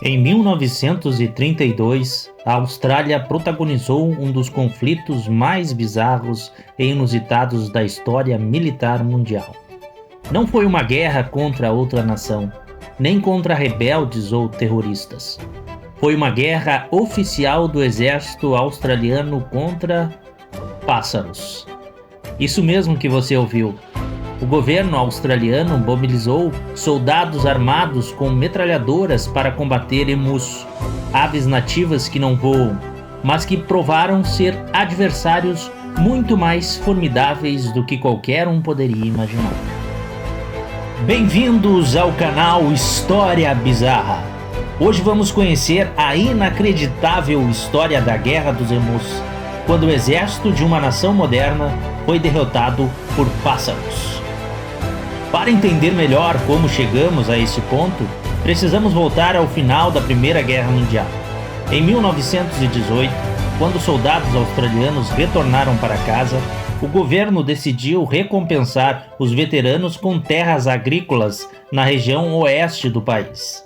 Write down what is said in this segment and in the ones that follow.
Em 1932, a Austrália protagonizou um dos conflitos mais bizarros e inusitados da história militar mundial. Não foi uma guerra contra outra nação, nem contra rebeldes ou terroristas. Foi uma guerra oficial do exército australiano contra pássaros. Isso mesmo que você ouviu. O governo australiano mobilizou soldados armados com metralhadoras para combater emus, aves nativas que não voam, mas que provaram ser adversários muito mais formidáveis do que qualquer um poderia imaginar. Bem-vindos ao canal História Bizarra. Hoje vamos conhecer a inacreditável história da Guerra dos Emus, quando o exército de uma nação moderna foi derrotado por pássaros. Para entender melhor como chegamos a esse ponto, precisamos voltar ao final da Primeira Guerra Mundial. Em 1918, quando soldados australianos retornaram para casa, o governo decidiu recompensar os veteranos com terras agrícolas na região oeste do país.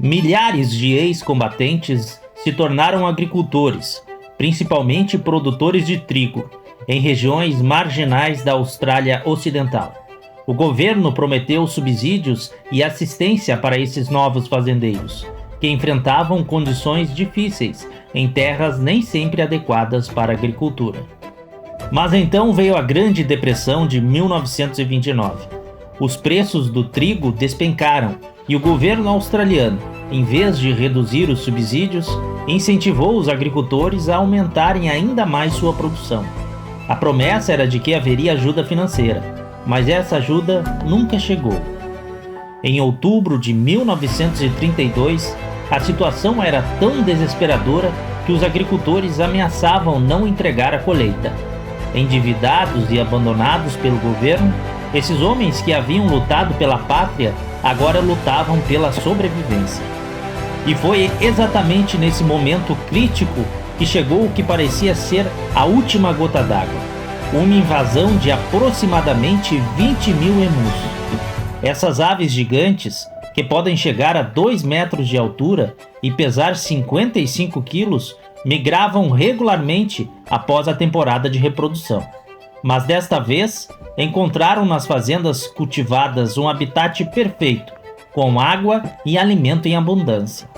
Milhares de ex-combatentes se tornaram agricultores, principalmente produtores de trigo, em regiões marginais da Austrália Ocidental. O governo prometeu subsídios e assistência para esses novos fazendeiros, que enfrentavam condições difíceis em terras nem sempre adequadas para a agricultura. Mas então veio a Grande Depressão de 1929. Os preços do trigo despencaram e o governo australiano, em vez de reduzir os subsídios, incentivou os agricultores a aumentarem ainda mais sua produção. A promessa era de que haveria ajuda financeira, mas essa ajuda nunca chegou. Em outubro de 1932, a situação era tão desesperadora que os agricultores ameaçavam não entregar a colheita. Endividados e abandonados pelo governo, esses homens que haviam lutado pela pátria agora lutavam pela sobrevivência. E foi exatamente nesse momento crítico que chegou o que parecia ser a última gota d'água. Uma invasão de aproximadamente 20 mil emus. Essas aves gigantes, que podem chegar a 2 metros de altura e pesar 55 quilos, migravam regularmente após a temporada de reprodução. Mas desta vez, encontraram nas fazendas cultivadas um habitat perfeito, com água e alimento em abundância.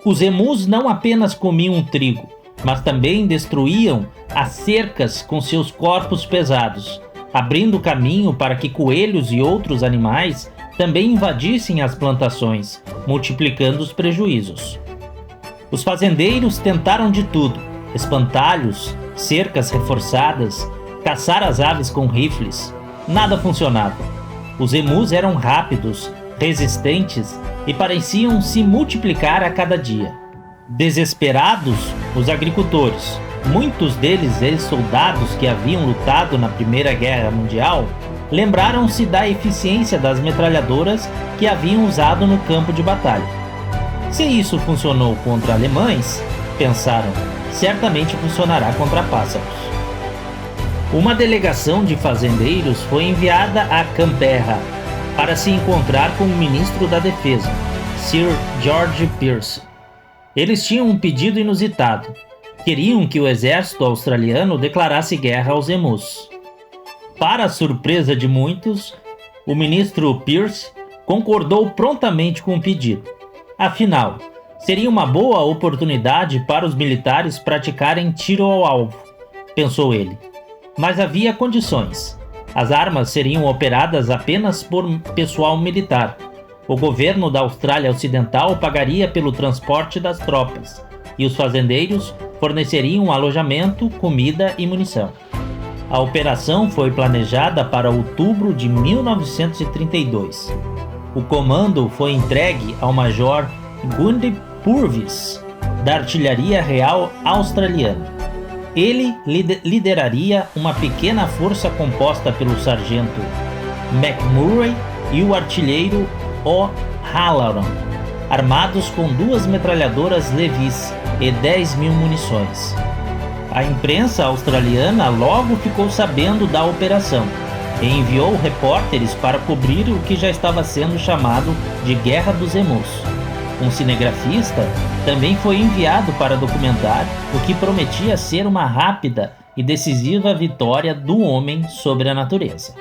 Os emus não apenas comiam trigo, mas também destruíam as cercas com seus corpos pesados, abrindo caminho para que coelhos e outros animais também invadissem as plantações, multiplicando os prejuízos. Os fazendeiros tentaram de tudo: espantalhos, cercas reforçadas, caçar as aves com rifles. Nada funcionava. Os emus eram rápidos, resistentes e pareciam se multiplicar a cada dia. Desesperados, os agricultores, muitos deles ex-soldados que haviam lutado na Primeira Guerra Mundial, lembraram-se da eficiência das metralhadoras que haviam usado no campo de batalha. Se isso funcionou contra alemães, pensaram, certamente funcionará contra pássaros. Uma delegação de fazendeiros foi enviada a Canberra para se encontrar com o ministro da Defesa, Sir George Pearce. Eles tinham um pedido inusitado. Queriam que o exército australiano declarasse guerra aos emus. Para a surpresa de muitos, o ministro Pearce concordou prontamente com o pedido. Afinal, seria uma boa oportunidade para os militares praticarem tiro ao alvo, pensou ele. Mas havia condições. As armas seriam operadas apenas por pessoal militar. O governo da Austrália Ocidental pagaria pelo transporte das tropas, e os fazendeiros forneceriam alojamento, comida e munição. A operação foi planejada para outubro de 1932. O comando foi entregue ao major Gundy Purvis, da Artilharia Real Australiana. Ele lideraria uma pequena força composta pelo sargento McMurray e o artilheiro O'Halloran, armados com 2 metralhadoras Levis e 10 mil munições. A imprensa australiana logo ficou sabendo da operação e enviou repórteres para cobrir o que já estava sendo chamado de Guerra dos Emus. um cinegrafista, também foi enviado para documentar o que prometia ser uma rápida e decisiva vitória do homem sobre a natureza.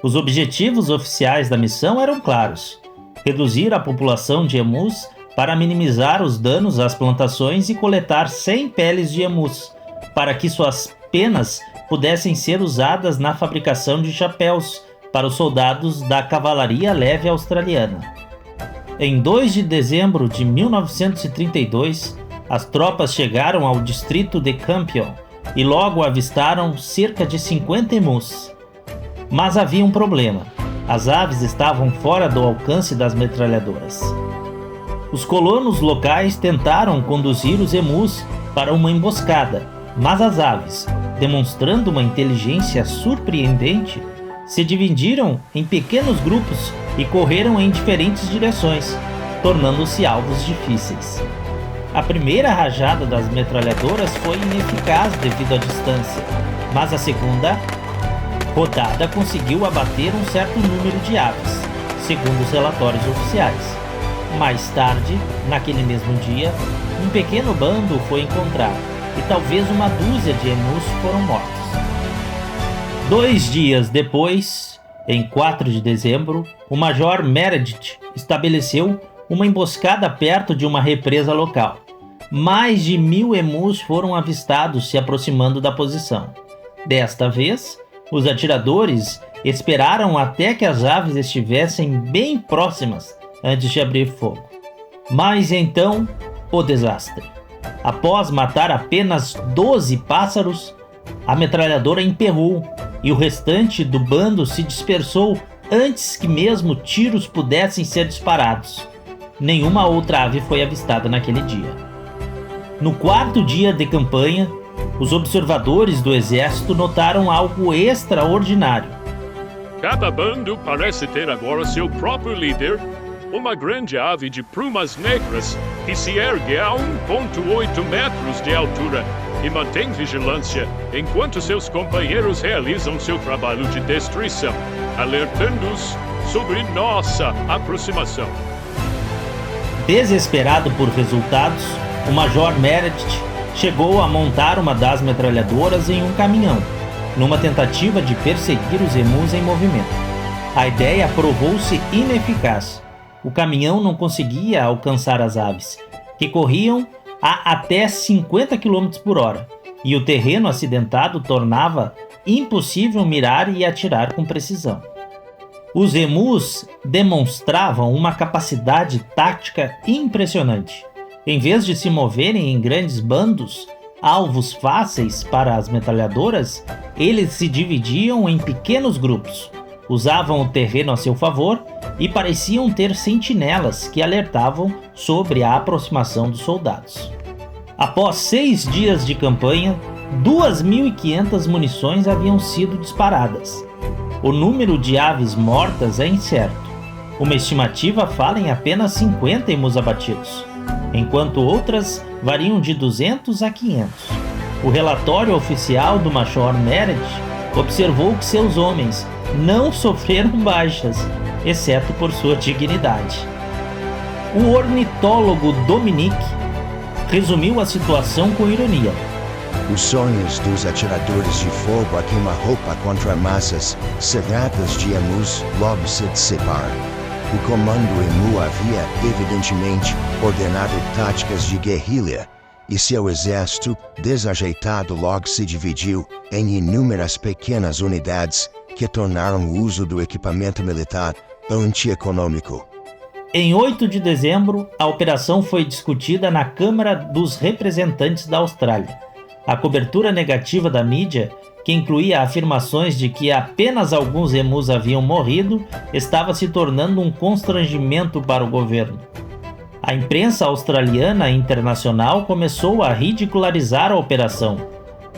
Os objetivos oficiais da missão eram claros: reduzir a população de emus para minimizar os danos às plantações e coletar 100 peles de emus, para que suas penas pudessem ser usadas na fabricação de chapéus para os soldados da cavalaria leve australiana. Em 2 de dezembro de 1932, as tropas chegaram ao distrito de Campion e logo avistaram cerca de 50 emus. Mas havia um problema: as aves estavam fora do alcance das metralhadoras. Os colonos locais tentaram conduzir os emus para uma emboscada, mas as aves, demonstrando uma inteligência surpreendente, se dividiram em pequenos grupos e correram em diferentes direções, tornando-se alvos difíceis. A primeira rajada das metralhadoras foi ineficaz devido à distância, mas a segunda rodada conseguiu abater um certo número de aves, segundo os relatórios oficiais. Mais tarde, naquele mesmo dia, um pequeno bando foi encontrado e talvez uma dúzia de emus foram mortos. 2 dias depois, em 4 de dezembro, o Major Meredith estabeleceu uma emboscada perto de uma represa local. Mais de 1000 emus foram avistados se aproximando da posição. Desta vez, os atiradores esperaram até que as aves estivessem bem próximas antes de abrir fogo. Mas então, o desastre. Após matar apenas 12 pássaros, a metralhadora emperrou e o restante do bando se dispersou antes que mesmo tiros pudessem ser disparados. Nenhuma outra ave foi avistada naquele dia. No 4º dia de campanha, os observadores do exército notaram algo extraordinário. Cada bando parece ter agora seu próprio líder, uma grande ave de plumas negras que se ergue a 1,8 metros de altura e mantém vigilância enquanto seus companheiros realizam seu trabalho de destruição, alertando-os sobre nossa aproximação. Desesperado por resultados, o Major Meredith chegou a montar uma das metralhadoras em um caminhão, numa tentativa de perseguir os emus em movimento. A ideia provou-se ineficaz. O caminhão não conseguia alcançar as aves, que corriam a até 50 km por hora, e o terreno acidentado tornava impossível mirar e atirar com precisão. Os emus demonstravam uma capacidade tática impressionante. Em vez de se moverem em grandes bandos, alvos fáceis para as metralhadoras, eles se dividiam em pequenos grupos, usavam o terreno a seu favor e pareciam ter sentinelas que alertavam sobre a aproximação dos soldados. Após 6 dias de campanha, 2.500 munições haviam sido disparadas. O número de aves mortas é incerto. Uma estimativa fala em apenas 50 emus abatidos, enquanto outras variam de 200 a 500. O relatório oficial do Major Meredith observou que seus homens não sofreram baixas, exceto por sua dignidade. O ornitólogo Dominique resumiu a situação com ironia. Os sonhos dos atiradores de fogo a queima-roupa contra massas cerradas de emus logo se dissiparam. O comando emu havia, evidentemente, ordenado táticas de guerrilha, e seu exército, desajeitado, logo se dividiu em inúmeras pequenas unidades que tornaram o uso do equipamento militar antieconômico. Em 8 de dezembro, a operação foi discutida na Câmara dos Representantes da Austrália. A cobertura negativa da mídia, que incluía afirmações de que apenas alguns emus haviam morrido, estava se tornando um constrangimento para o governo. A imprensa australiana e internacional começou a ridicularizar a operação.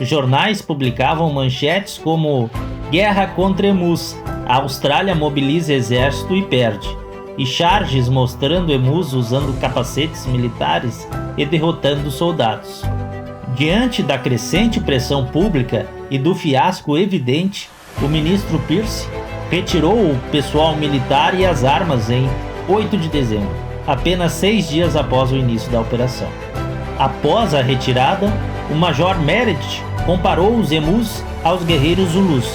Jornais publicavam manchetes como "Guerra contra emus, a Austrália mobiliza exército e perde", e charges mostrando emus usando capacetes militares e derrotando soldados. Diante da crescente pressão pública e do fiasco evidente, o ministro Pearce retirou o pessoal militar e as armas em 8 de dezembro. apenas 6 dias após o início da operação. Após a retirada, o Major Meredith comparou os emus aos guerreiros Zulus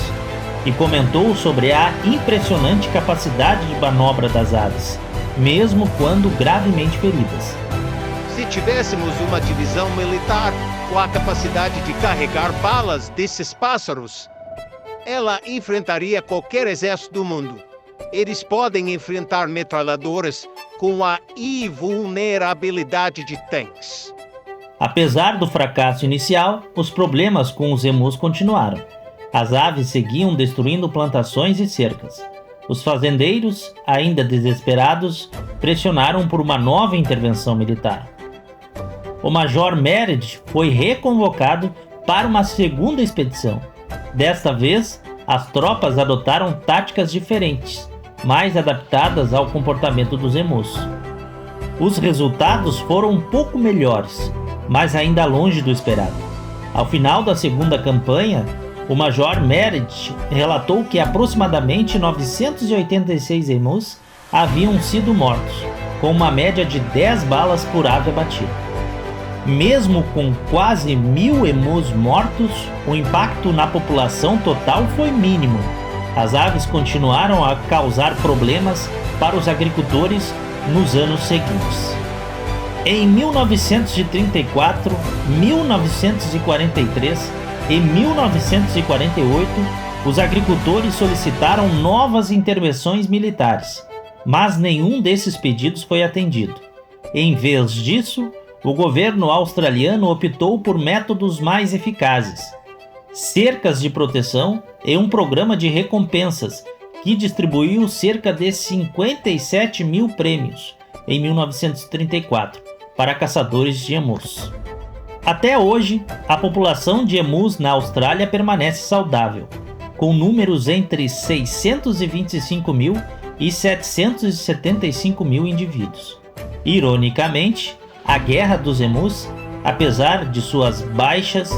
e comentou sobre a impressionante capacidade de manobra das aves, mesmo quando gravemente feridas. Se tivéssemos uma divisão militar com a capacidade de carregar balas desses pássaros, ela enfrentaria qualquer exército do mundo. Eles podem enfrentar metralhadoras com a invulnerabilidade de tanques. Apesar do fracasso inicial, os problemas com os emus continuaram. As aves seguiam destruindo plantações e cercas. Os fazendeiros, ainda desesperados, pressionaram por uma nova intervenção militar. O Major Meredith foi reconvocado para uma segunda expedição. Desta vez, as tropas adotaram táticas diferentes, mais adaptadas ao comportamento dos emus. Os resultados foram um pouco melhores, mas ainda longe do esperado. Ao final da segunda campanha, o Major Meredith relatou que aproximadamente 986 emus haviam sido mortos, com uma média de 10 balas por ave abatida. Mesmo com quase 1.000 emus mortos, o impacto na população total foi mínimo. As aves continuaram a causar problemas para os agricultores nos anos seguintes. Em 1934, 1943 e 1948, os agricultores solicitaram novas intervenções militares, mas nenhum desses pedidos foi atendido. Em vez disso, o governo australiano optou por métodos mais eficazes: cercas de proteção e um programa de recompensas que distribuiu cerca de 57 mil prêmios em 1934 para caçadores de emus. Até hoje, a população de emus na Austrália permanece saudável, com números entre 625 mil e 775 mil indivíduos. Ironicamente, a Guerra dos Emus, apesar de suas baixas,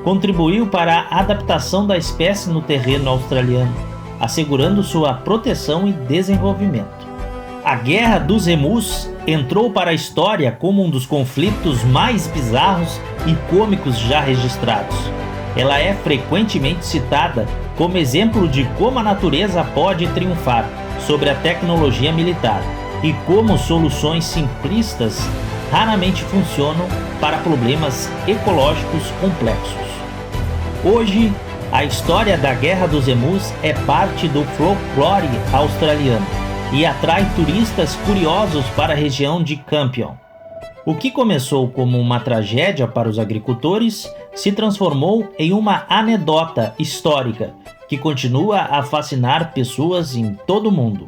contribuiu para a adaptação da espécie no terreno australiano, assegurando sua proteção e desenvolvimento. A Guerra dos Emus entrou para a história como um dos conflitos mais bizarros e cômicos já registrados. Ela é frequentemente citada como exemplo de como a natureza pode triunfar sobre a tecnologia militar e como soluções simplistas raramente funcionam para problemas ecológicos complexos. Hoje, a história da Guerra dos Emus é parte do folclore australiano e atrai turistas curiosos para a região de Campion. O que começou como uma tragédia para os agricultores se transformou em uma anedota histórica que continua a fascinar pessoas em todo o mundo.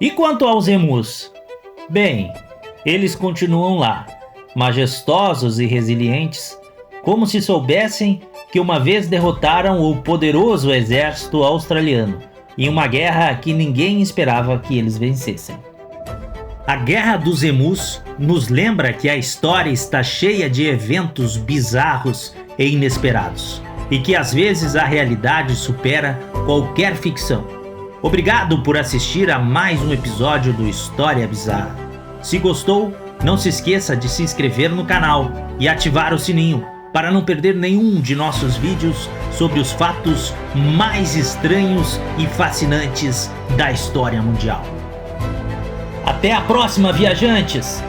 E quanto aos emus? Bem, eles continuam lá, majestosos e resilientes, como se soubessem que uma vez derrotaram o poderoso exército australiano em uma guerra que ninguém esperava que eles vencessem. A Guerra dos Emus nos lembra que a história está cheia de eventos bizarros e inesperados, e que às vezes a realidade supera qualquer ficção. Obrigado por assistir a mais um episódio do História Bizarra. Se gostou, não se esqueça de se inscrever no canal e ativar o sininho para não perder nenhum de nossos vídeos sobre os fatos mais estranhos e fascinantes da história mundial. Até a próxima, viajantes!